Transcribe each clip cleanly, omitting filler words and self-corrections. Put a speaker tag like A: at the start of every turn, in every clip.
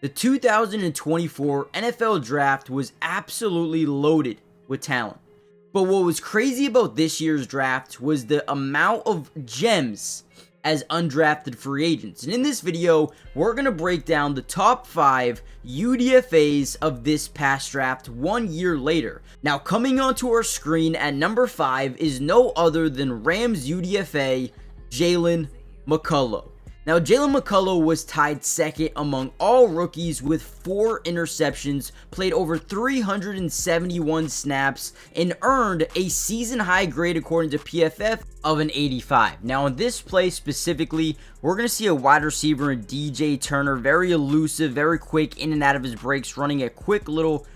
A: The 2024 NFL Draft was absolutely loaded with talent. But what was crazy about this year's draft was the amount of gems as undrafted free agents. And in this video, we're going to break down the top 5 UDFAs of this past draft 1 year later. Now, coming onto our screen at number 5 is no other than Rams UDFA, Jaylen Coker. Now, Jaylen Coker was tied second among all rookies with 4 interceptions, played over 371 snaps, and earned a season-high grade according to PFF of an 85. Now, in this play specifically, we're going to see a wide receiver in DJ Turner, very elusive, very quick in and out of his breaks, running a quick little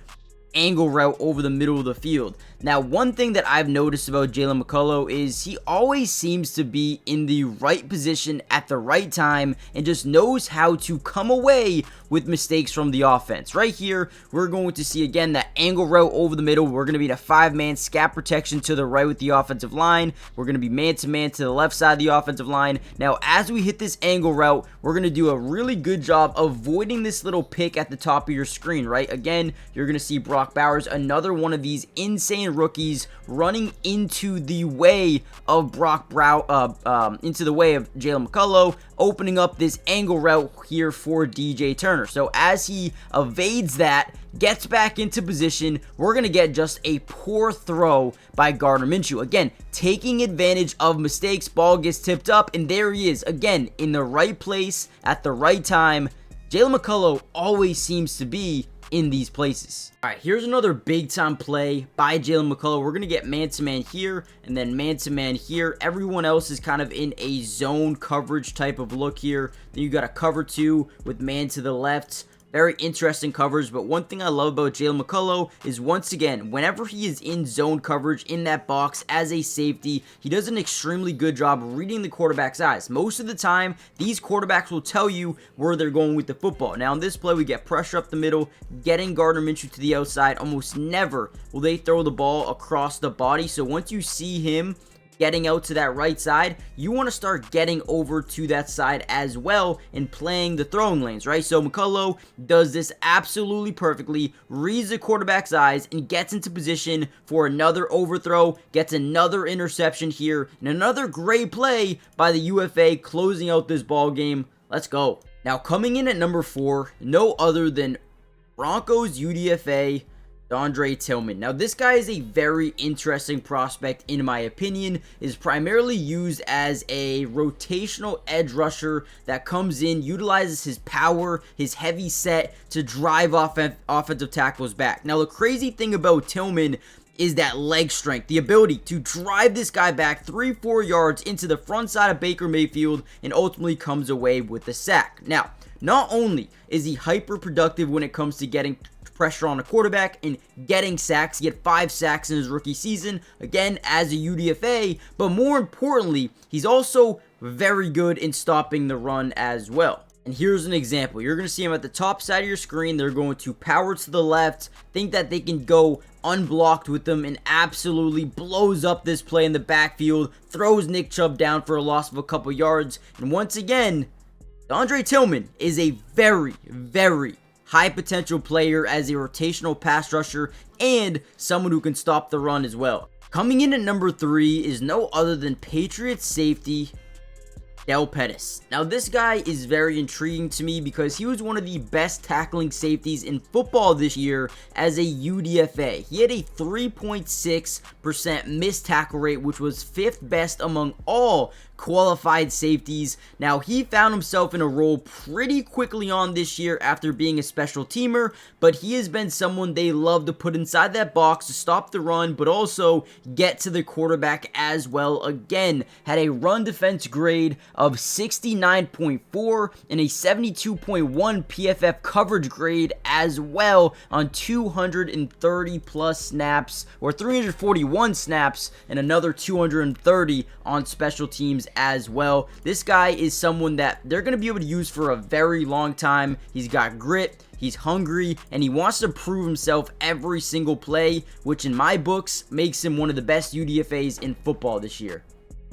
A: angle route over the middle of the field. Now, one thing that I've noticed about Jaylen Coker is he always seems to be in the right position at the right time and just knows how to come away with mistakes from the offense. Right here, we're going to see again that angle route over the middle. We're going to be in a 5-man scat protection to the right with the offensive line. We're going to be man-to-man to the left side of the offensive line. Now, as we hit this angle route, we're going to do a really good job avoiding this little pick at the top of your screen, right? Again, you're going to see Brock Bowers, another one of these insane rookies running into the way of into the way of Jaylen Coker, opening up this angle route here for DJ Turner. So as he evades that, gets back into position, we're going to get just a poor throw by Gardner Minshew. Again, taking advantage of mistakes, ball gets tipped up, and there he is, again, in the right place at the right time. Jaylen Coker always seems to be in these places. All right, here's another big time play by Jaylen Coker. We're going to get man-to-man here and then man-to-man here. Everyone else is kind of in a zone coverage type of look here. Then you got a cover 2 with man to the left. Very interesting coverage, but one thing I love about Jaylen Coker is, once again, whenever he is in zone coverage in that box as a safety, he does an extremely good job reading the quarterback's eyes. Most of the time, these quarterbacks will tell you where they're going with the football. Now, in this play, we get pressure up the middle, getting Gardner Minshew to the outside. Almost never will they throw the ball across the body, so once you see him getting out to that right side, you want to start getting over to that side as well and playing the throwing lanes, right? So Coker does this absolutely perfectly, reads the quarterback's eyes, and gets into position for another overthrow, gets another interception here, and another great play by the UFA closing out this ball game. Let's go. Now, coming in at number 4, no other than Broncos UDFA, Tilman. Now, this guy is a very interesting prospect in my opinion. Is primarily used as a rotational edge rusher that comes in, utilizes his power, his heavy set to drive offensive tackles back. Now, the crazy thing about Tilman is that leg strength, the ability to drive this guy back 3-4 yards into the front side of Baker Mayfield and ultimately comes away with the sack. Now, not only is he hyper productive when it comes to getting pressure on a quarterback and getting sacks. He had 5 sacks in his rookie season, again, as a UDFA, but more importantly, he's also very good in stopping the run as well. And here's an example. You're going to see him at the top side of your screen. They're going to power to the left, think that they can go unblocked with them, and absolutely blows up this play in the backfield, throws Nick Chubb down for a loss of a couple yards. And once again, Tilman is a very, very high potential player as a rotational pass rusher and someone who can stop the run as well. Coming in at number 3 is no other than Patriots safety Pettis. Now, this guy is very intriguing to me because he was one of the best tackling safeties in football this year as a UDFA. He had a 3.6% missed tackle rate, which was 5th best among all qualified safeties. Now, he found himself in a role pretty quickly on this year after being a special teamer, but he has been someone they love to put inside that box to stop the run, but also get to the quarterback as well. Again, had a run defense grade of 69.4 and a 72.1 PFF coverage grade as well on 230 plus snaps, or 341 snaps, and another 230 on special teams as well. This guy is someone that they're going to be able to use for a very long time. He's got grit, he's hungry, and he wants to prove himself every single play, which in my books makes him one of the best UDFAs in football this year.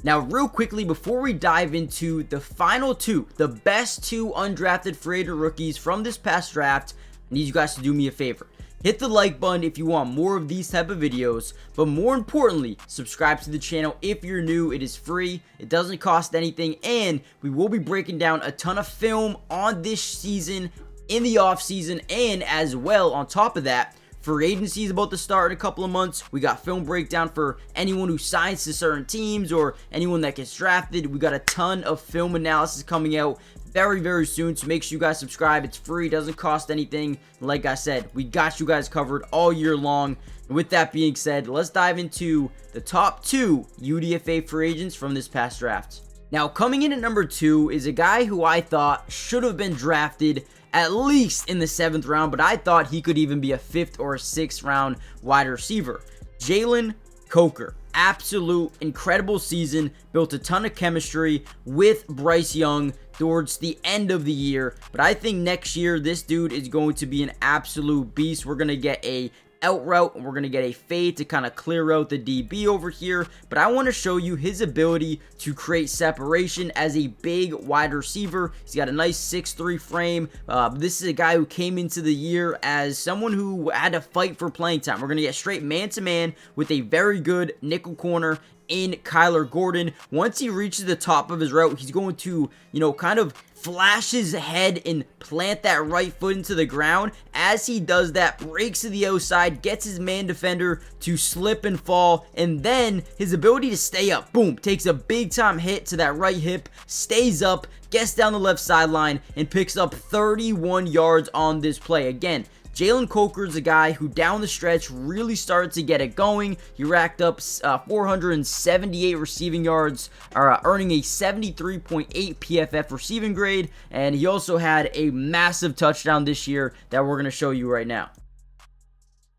A: Now, real quickly, before we dive into the final two, the best two undrafted free agent rookies from this past draft, I need you guys to do me a favor. Hit the like button if you want more of these type of videos, but more importantly, subscribe to the channel if you're new. It is free, it doesn't cost anything, and we will be breaking down a ton of film on this season, in the off season, and as well, on top of that, free agency is about to start in a couple of months. We got film breakdown for anyone who signs to certain teams or anyone that gets drafted. We got a ton of film analysis coming out very soon, so make sure you guys subscribe. It's free, doesn't cost anything. Like I said, we got you guys covered all year long. And with that being said, let's dive into the top two UDFA free agents from this past draft. Now, coming in at number 2 is a guy who I thought should have been drafted at least in the 7th round, but I thought he could even be a 5th or a 6th round wide receiver. Jaylen Coker. Absolute incredible season, built a ton of chemistry with Bryce Young towards the end of the year, but I think next year this dude is going to be an absolute beast. We're going to get a out route and we're going to get a fade to kind of clear out the DB over here, but I want to show you his ability to create separation as a big wide receiver. He's got a nice 6'3 frame. This is a guy who came into the year as someone who had to fight for playing time. We're going to get straight man-to-man with a very good nickel corner in Kyler Gordon. Once he reaches the top of his route, he's going to, kind of flash his head and plant that right foot into the ground. As he does that, breaks to the outside, gets his man defender to slip and fall, and then his ability to stay up, boom, takes a big time hit to that right hip, stays up, gets down the left sideline, and picks up 31 yards on this play. Again, Jaylen Coker is a guy who down the stretch really started to get it going. He racked up 478 receiving yards, earning a 73.8 PFF receiving grade, and he also had a massive touchdown this year that we're going to show you right now.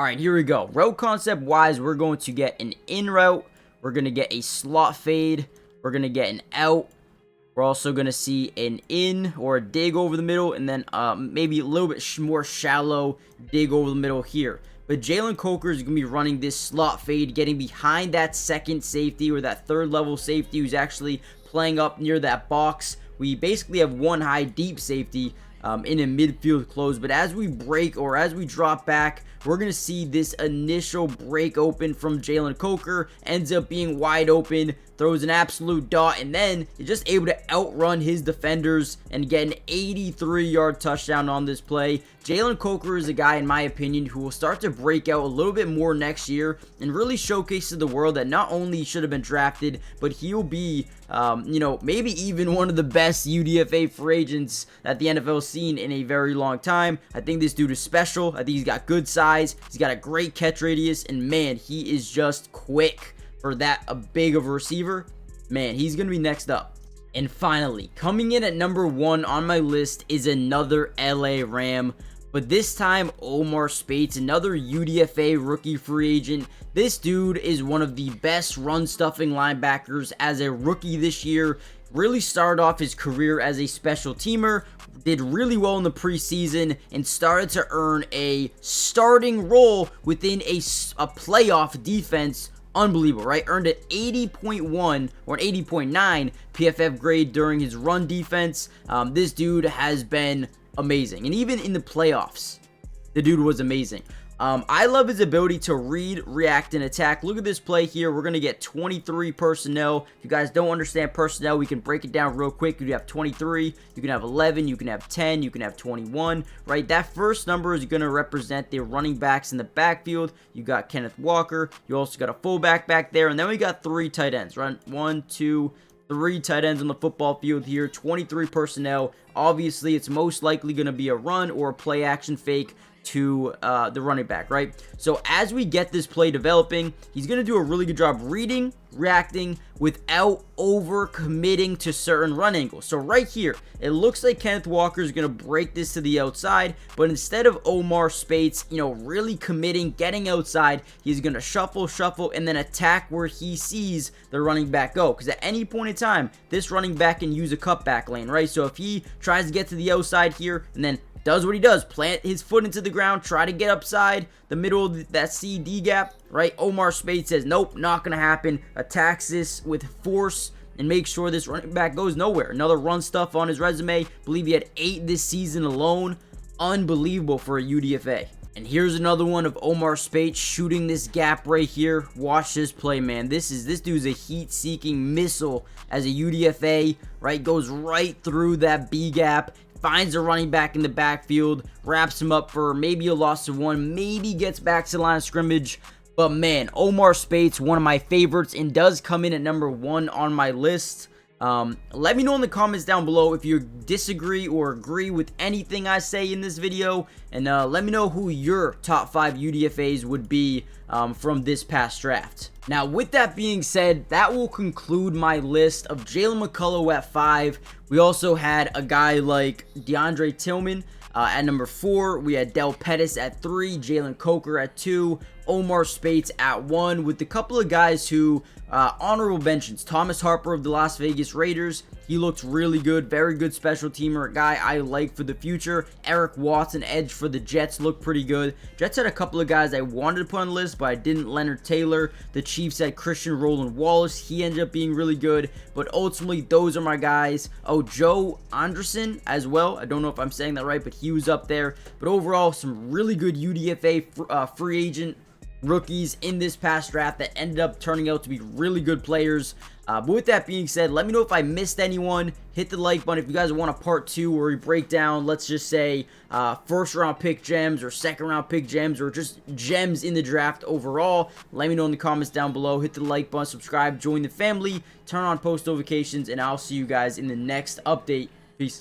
A: Alright, here we go. Route concept wise, we're going to get an in route, we're going to get a slot fade, we're going to get an out. We're also going to see an in or a dig over the middle, and then maybe a little bit more shallow dig over the middle here. But Jaylen Coker is going to be running this slot fade, getting behind that second safety or that third level safety who's actually playing up near that box. We basically have one high deep safety in a midfield close, but as we break or as we drop back, we're going to see this initial break open from Jaylen Coker, ends up being wide open, throws an absolute dot, and then is just able to outrun his defenders and get an 83-yard touchdown on this play. Jaylen Coker is a guy, in my opinion, who will start to break out a little bit more next year and really showcase to the world that not only should have been drafted, but he'll be, maybe even one of the best UDFA free agents that the NFL's seen in a very long time. I think this dude is special. I think he's got good size. He's got a great catch radius, and man, he is just quick for that big of a receiver. Man, he's going to be next up. And finally, coming in at number 1 on my list is another LA Ram, but this time Omar Spates, another UDFA rookie free agent. This dude is one of the best run-stuffing linebackers as a rookie this year. Really started off his career as a special teamer, did really well in the preseason, and started to earn a starting role within a playoff defense. Unbelievable, right? Earned an 80.1 or an 80.9 PFF grade during his run defense. This dude has been amazing, and even in the playoffs, the dude was amazing. I love his ability to read, react, and attack. Look at this play here. We're going to get 23 personnel. If you guys don't understand personnel, we can break it down real quick. You have 23, you can have 11, you can have 10, you can have 21, right? That first number is going to represent the running backs in the backfield. You got Kenneth Walker. You also got a fullback back there, and then we got 3 tight ends, right? 1, 2, 3 tight ends on the football field here, 23 personnel. Obviously, it's most likely going to be a run or a play action fake to the running back, right? So as we get this play developing, he's going to do a really good job reading, reacting without over committing to certain run angles. So right here, it looks like Kenneth Walker is going to break this to the outside, but instead of Omar Spates, really committing, getting outside, he's going to shuffle, and then attack where he sees the running back go. Because at any point in time, this running back can use a cutback lane, right? So if he tries to get to the outside here and then does what he does, plant his foot into the ground, try to get upside the middle of that CD gap, right? Omar Spates says, nope, not going to happen, attacks this with force, and make sure this running back goes nowhere. Another run stuff on his resume. Believe he had 8 this season alone. Unbelievable for a UDFA. And here's another one of Omar Spates shooting this gap right here. Watch this play, man. This dude's a heat-seeking missile as a UDFA, right? Goes right through that B gap, finds a running back in the backfield, wraps him up for maybe a loss of 1, maybe gets back to the line of scrimmage. But man, Omar Spates, one of my favorites, and does come in at number 1 on my list. Let me know in the comments down below if you disagree or agree with anything I say in this video, and let me know who your top 5 UDFAs would be from this past draft. Now, with that being said, that will conclude my list of Jaylen McCullough at 5. We also had a guy like Tilman at number 4. We had Pettis at 3, Jaylen Coker at 2, Omar Spates at 1, with a couple of guys who honorable mentions. Thomas Harper of the Las Vegas Raiders. He looked really good. Very good special teamer. A guy I like for the future. Eric Watson, edge for the Jets, looked pretty good. Jets had a couple of guys I wanted to put on the list, but I didn't. Leonard Taylor. The Chiefs had Christian Roland Wallace. He ended up being really good. But ultimately, those are my guys. Oh, Joe Anderson as well. I don't know if I'm saying that right, but he was up there. But overall, some really good UDFA free agent rookies in this past draft that ended up turning out to be really good players. But with that being said, let me know if I missed anyone. Hit the like button if you guys want a part 2 where we break down, let's just say, first round pick gems or second round pick gems or just gems in the draft overall. Let me know in the comments down below. Hit the like button, subscribe, join the family, turn on post notifications, and I'll see you guys in the next update. Peace.